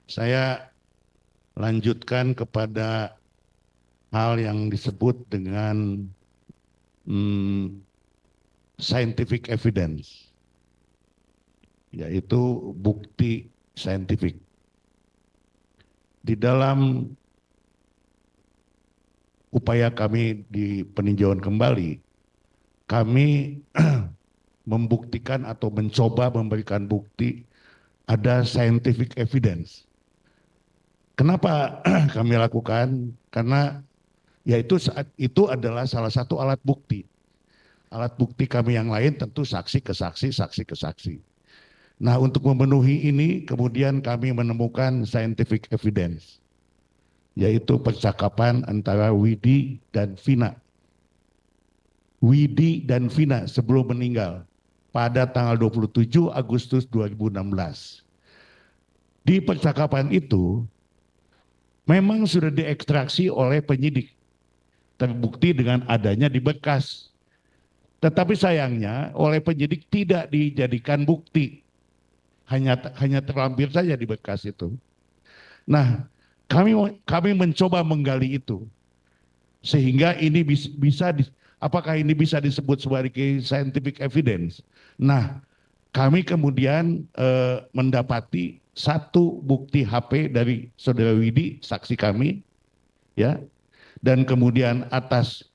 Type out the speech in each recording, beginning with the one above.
Saya lanjutkan kepada hal yang disebut dengan hmm, scientific evidence, yaitu bukti saintifik. Di dalam upaya kami di peninjauan kembali, kami membuktikan atau mencoba memberikan bukti ada scientific evidence. Kenapa kami lakukan? Karena yaitu saat itu adalah salah satu alat bukti. Alat bukti kami yang lain tentu saksi ke saksi, saksi ke saksi. Nah, untuk memenuhi ini kemudian kami menemukan scientific evidence, yaitu percakapan antara Widi dan Vina. Widi dan Vina sebelum meninggal pada tanggal 27 Agustus 2016. Di percakapan itu memang sudah diekstraksi oleh penyidik, terbukti dengan adanya di berkas. Tetapi sayangnya oleh penyidik tidak dijadikan bukti, hanya terlampir saja di berkas itu. Nah, kami mencoba menggali itu sehingga ini bisa apakah ini bisa disebut sebagai scientific evidence. Nah, kami kemudian mendapati satu bukti HP dari saudara Widi, saksi kami, ya, dan kemudian atas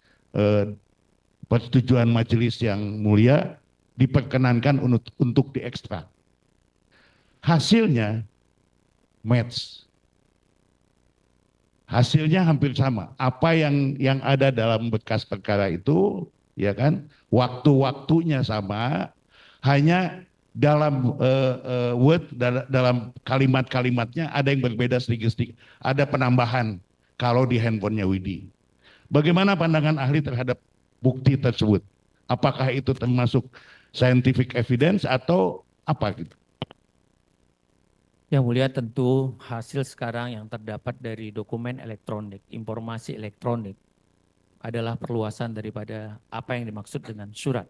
persetujuan majelis yang mulia diperkenankan untuk diekstrak. Hasilnya match. Hasilnya hampir sama. Apa yang ada dalam bekas perkara itu, ya kan? Waktu-waktunya sama, hanya dalam dalam kalimat-kalimatnya ada yang berbeda sedikit-sedikit. Ada penambahan kalau di handphonenya Widi. Bagaimana pandangan ahli terhadap bukti tersebut? Apakah itu termasuk scientific evidence atau apa gitu? Yang mulia, tentu hasil sekarang yang terdapat dari dokumen elektronik, informasi elektronik adalah perluasan daripada apa yang dimaksud dengan surat.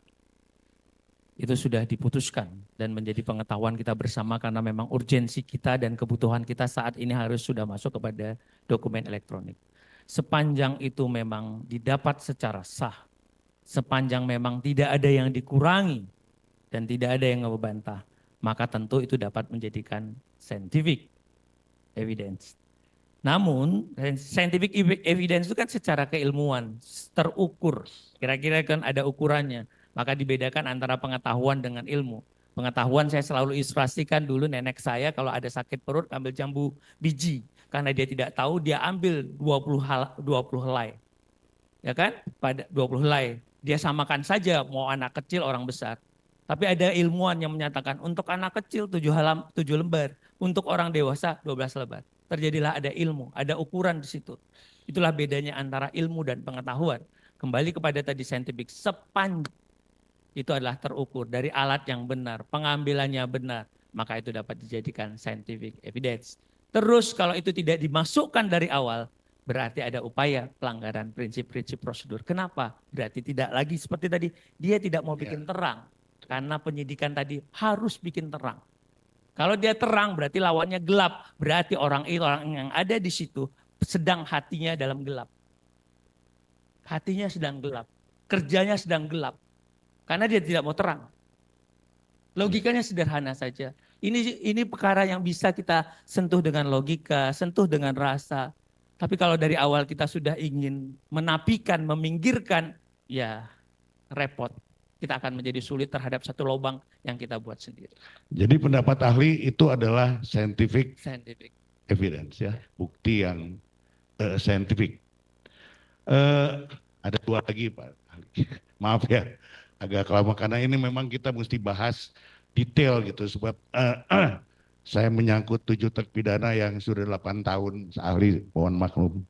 Itu sudah diputuskan dan menjadi pengetahuan kita bersama karena memang urgensi kita dan kebutuhan kita saat ini harus sudah masuk kepada dokumen elektronik. Sepanjang itu memang didapat secara sah, sepanjang memang tidak ada yang dikurangi dan tidak ada yang membantah, maka tentu itu dapat menjadikan scientific evidence. Namun, scientific evidence itu kan secara keilmuan, terukur. Kira-kira kan ada ukurannya. Maka dibedakan antara pengetahuan dengan ilmu. Pengetahuan saya selalu ilustrasikan dulu nenek saya kalau ada sakit perut ambil jambu biji. Karena dia tidak tahu dia ambil 20 helai. Ya kan? Pada 20 helai. Dia samakan saja mau anak kecil orang besar. Tapi ada ilmuwan yang menyatakan untuk anak kecil 7 lembar, untuk orang dewasa 12 lembar. Terjadilah ada ilmu, ada ukuran di situ. Itulah bedanya antara ilmu dan pengetahuan. Kembali kepada tadi scientific, sepanjang itu adalah terukur dari alat yang benar, pengambilannya benar, maka itu dapat dijadikan scientific evidence. Terus kalau itu tidak dimasukkan dari awal, berarti ada upaya pelanggaran prinsip-prinsip prosedur. Kenapa? Berarti tidak lagi seperti tadi, dia tidak mau bikin terang. Karena penyidikan tadi harus bikin terang. Kalau dia terang berarti lawannya gelap. Berarti orang yang ada di situ sedang hatinya dalam gelap. Hatinya sedang gelap. Kerjanya sedang gelap. Karena dia tidak mau terang. Logikanya sederhana saja. Ini perkara yang bisa kita sentuh dengan logika, sentuh dengan rasa. Tapi kalau dari awal kita sudah ingin menapikan, meminggirkan, ya repot. Kita akan menjadi sulit terhadap satu lubang yang kita buat sendiri. Jadi pendapat ahli itu adalah scientific evidence, ya, bukti yang scientific. Ada dua lagi Pak ahli. Maaf ya, agak lama karena ini memang kita mesti bahas detail gitu sebab saya menyangkut 7 terpidana yang sudah 8 tahun ahli, mohon maklum.